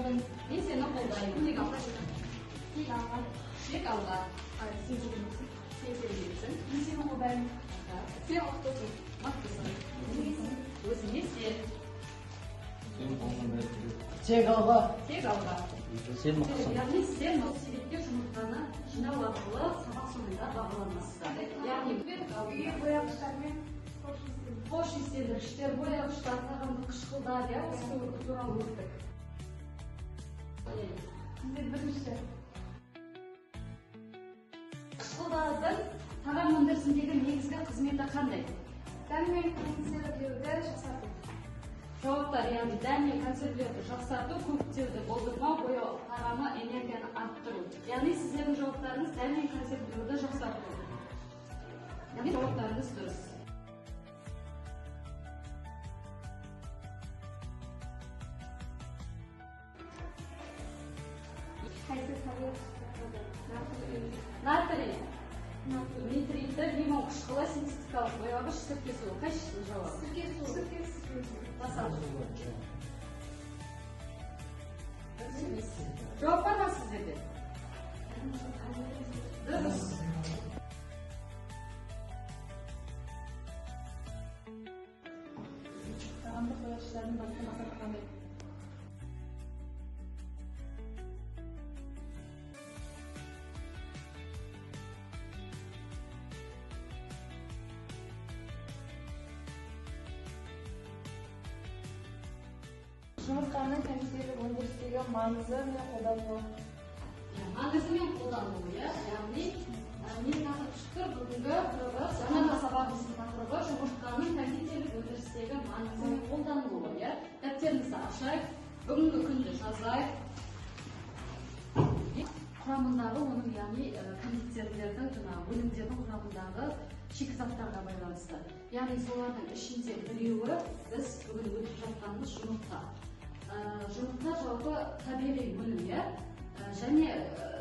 қолдаймын. Мен сені қолдаймын. Кек алға. Кек алға. Кек алға. Сен сөйлемейсің. Сен сөйлемейсің. Мен сені қолдаймын. Сен мықтысың. Мықтысың. Өзіңе сен. Тек алға. Тек алға. Сен мықтысың. Яғни сен осы себепте жұмыртқаны жинау арқылы сабақ соңында бағаланасыздар. Яғни Үй бояғыштармен хош иістендіргіштер, бояғыштар, тағамдық қышқылдар, осы туралы өттік. бірінші Қышқылдардың тағам өндірісіндегі негізгі қызметі қандай? дәм мен консервілеуді жақсарту. Жауаптар, яғни дәм мен консервілерді жақсарту, көктеуді болдырмау, бояу тағамы энергияны арттыру. Яғни сіздердің жауаптарыңыз дәм мен консервілеуді жақсарту. Яғни жауаптарыңыз дұрыс. Қайсы табиғат Натрий, нитритті, лимон қышқылы, синтетикалық бояғыш, сірке суы. Қайсысы жауап? Сірке су. Жасал. Жауап бар ма сіздерде? Дұрыс. Тағамдық бояғыштардың басты мақсаты қандай? Жұмыртқаның кондитерлік өндірістегі маңызы мен қолдануы. Маңызы мен қолдануы, яғни мен тақырып шықты бүгінгі жаңа сабағымыздың тақырыбы жұмыртқаның кондитерлік өндірістегі маңызы мен қолдануы. Дәптерімізді ашайық, бүгінгі күнді жазайық. Құрамындағы оның, яғни кондитерлердің, өнімдердің құрамындағы шикізаттарға байланысты. Яғни солардың ішінде біреуі біз бүгін өтіп жатқанымыз жұмыртқа. Жұмыртқа жалпы табиғи өнім, және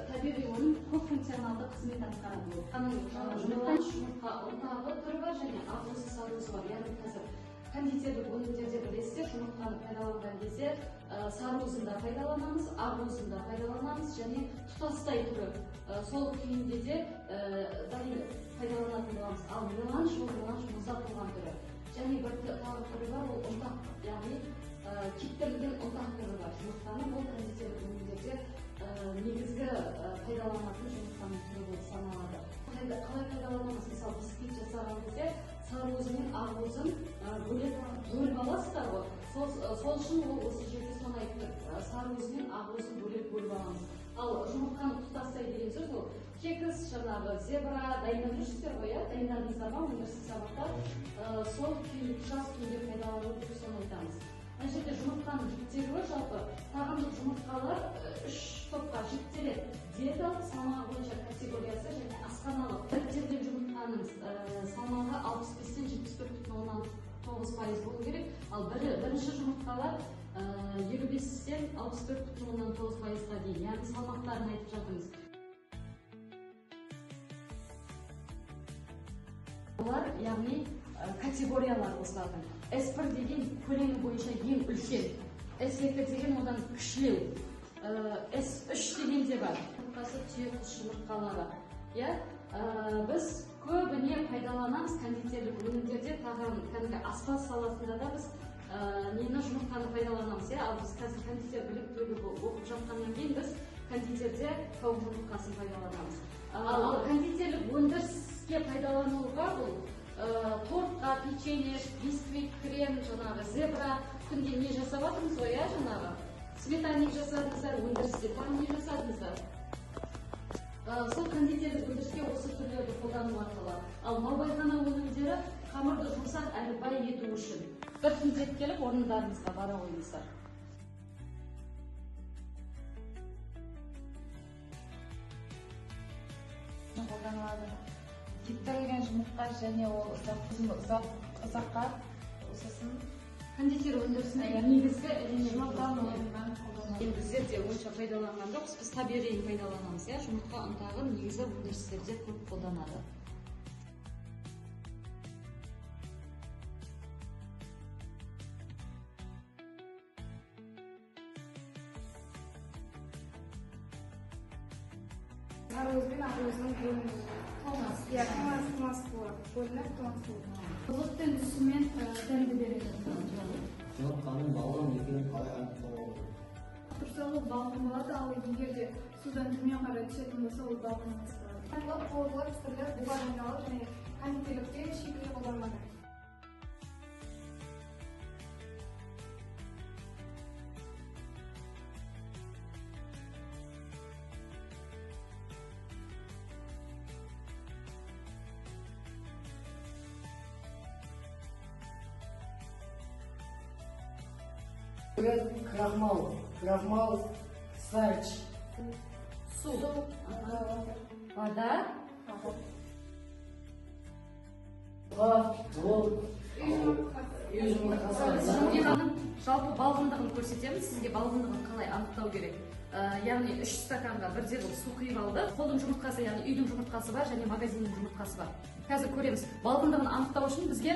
табиғи өнім көп функционалды қызмет атқарады. Жұмыртқа ұнтағы түрі бар және ақуызы сарыуызы бар. Яғни қазір кондитерлік өнімдерде білесіздер, жұмыртқаны пайдаланған кезде сарыуызын да пайдаланамыз, ақуызын да пайдаланамыз және тұтастай түрі сол күйінде де пайдаланатын боламыз. Ал меланж мұздатылған түрі. Және бір тағы түрі бар, ол ұнтақ, яғни кептірілген ұнтақ түрі бар. Жұмыртқаны бұл кондитерлік өнімдерде негізгі пайдаланатын жұмыртқаның түрі болып саналады. Қалай пайдаланамыз? Мысалы, бисквит жасаған кезде сарыуызы мен ақуызын бөліп аласыздар ғой. Сол үшін ол осы жерде соны айттық. Сарыуызы мен ақуызын бөліп аламыз. Ал жұмыртқаны тұтастай деген сөз ол кекіс, жаңағы зебра дайындап жүрсіздер ғой, дайындадыңыздар ма өндірістік сабақта сол жас күйінде пайдаланып деп соны айтамыз. Мына жерде жұмыртқаның жіктелуі жалпы тағамдық жұмыртқалар 3 топқа жіктеледі. Диеталық салмағы бойынша категориясы және асханалық. Жіктелген жұмыртқаның салмағы 65-тен 74,9% болу керек. Ал бірінші жұмыртқалар 55-тен 64,9%-ға дейін. Яғни салмақтарын айтып жатырмыз. Олар, яғни категориялар осылардың. S1 деген көлемі бойынша ең үлкен, S2 деген одан кішілеу, S3 деген де бар. Түйеқұс жұмыртқалары. Біз көбіне пайдаланамыз кондитерлік өнімдерде, кәдімгі аспаз саласында да біз нені жұмыртқаны пайдаланамыз. Ал біз қазір кондитер біліктілігі оқып жатқаннан кейін біз кондитерде тауық жұмыртқасын пайдаланамыз. Ал кондитерлік өндіріске пайдалануға бұл тортқа, печенье, бисквит, крем, жаңағы зебра, күнде не жасап жатырмыз ғой, жаңағы сметаник жасадыңыздар, өндірісте тағы не жасадыңыздар. Сол кондитерлік өндіріске осы түрлерді қолдану арқылы. Ал наубайхана өнімдері қамырды жұмсақ әрі бай ету үшін біртіндеп келіп орындарыңызға бара қойыңыздар. Қолданылады. Кептірілген жұмыртқа және ол ұзаққа сосын кондитер өндірісінде негізгі енді зерде онша пайдаланған жоқпыз, біз табиғи пайдаланамыз. Жұмыртқа ұнтағын негізі өндірістерде көп қолданады. сарыөз бен акөздің бөлінуі. Иә, томас болады. Бөлініп томас болады. Бұлық пен түсімен дәмді береді. Жұмыртқаның балғын екенін қалай анықтауға болады? Тұрса ол балғын болады, ал егер де судан төмен қарай түсетін болса, ол балғын емес болады. Қуырылып, пісіріліп, буға айналып және кондитерлікте шикілі қолданылады. Крахмал, старч. Су. Вода. Ол үй жұмыртқасы. Şimdi ханым жалпы балғындығын көрсетеміз. Сізге балғындығын қалай анықтау керек? Яғни 3 стаканға бірдей қылып су құйып алды. Қолдың жұмыртқасы, яғни үйдің жұмыртқасы бар және магазиннің жұмыртқасы бар. Қазір көреміз. Балғындығын анықтау үшін бізге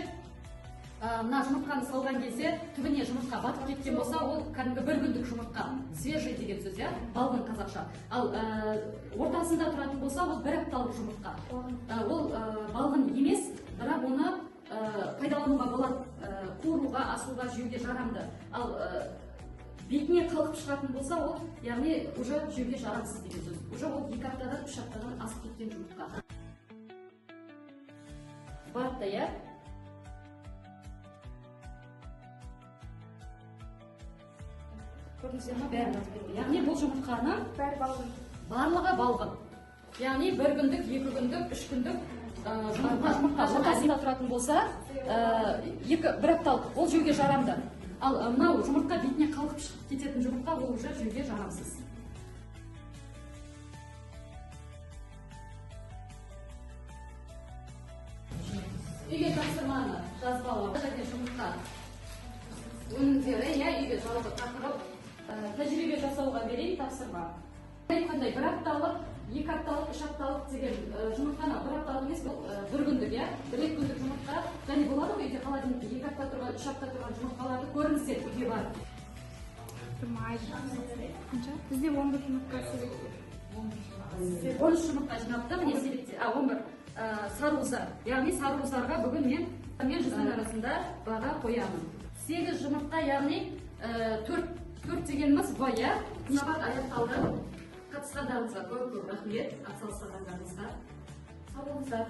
мына жұмыртқаны салған кезде түбіне жұмыртқа батып кеткен болса, ол кәдімгі бір күндік жұмыртқа, свежий деген сөз, иә, балғын қазақша. Ал ортасында тұратын болса, ол бір апталық жұмыртқа. Ол балғын емес, бірақ оны пайдалануға болады, қуыруға, асуға, жеуге жарамды. Ал бетіне қалқып шығатын болса, ол яғни уже жеуге жарамсыз деген сөз. Уже ол 2 аптадан 3 аптадан асып кеткен жұмыртқа. Батты, иә? Көрдіңіздер ме? Бәрі батып кетті. Яғни бұл жұмыртқаның барлығы балғын. Яғни 1 күндік, 2 күндік, 3 күндік жұмыртқа ортасында тұратын болса, 1 апталық ол жеуге жарамды. Ал мынау жұмыртқа бетіне қалқып шығып кететін жұмыртқа ол уже жеуге жарамсыз. Үйге тапсырманы жазып алып, жұмыртқа өнімдері, иә, үйге жалпы тақырып тәжірибе жасауға берейін, тапсырма. Айтқандай 1 апталық, 2 апталық, 3 апталық деген жұмыртқаны 1 апталық емес, бұл 1 күндік, иә, 1-2 күндік жұмыртқа. Және болады ғой, үйде холодильникте 2 апта тұрған, 3 апта тұрған жұмыртқаларды көріңіздер, үйге барып. Бізде 11 жұмыртқасы. 13 жұмыртқа жинапты, міне себепте, 11 сарыуыздар. Яғни сарыуыздарға бүгін мен жүздің арасында баға қоямын. 8 жұмыртқа, яғни 4 дегеніміз бай, иә? Сабақ аяқталды. Қатысқандарыңызға көп рахмет. Атсалысқандарыңызға сау болыңыздар.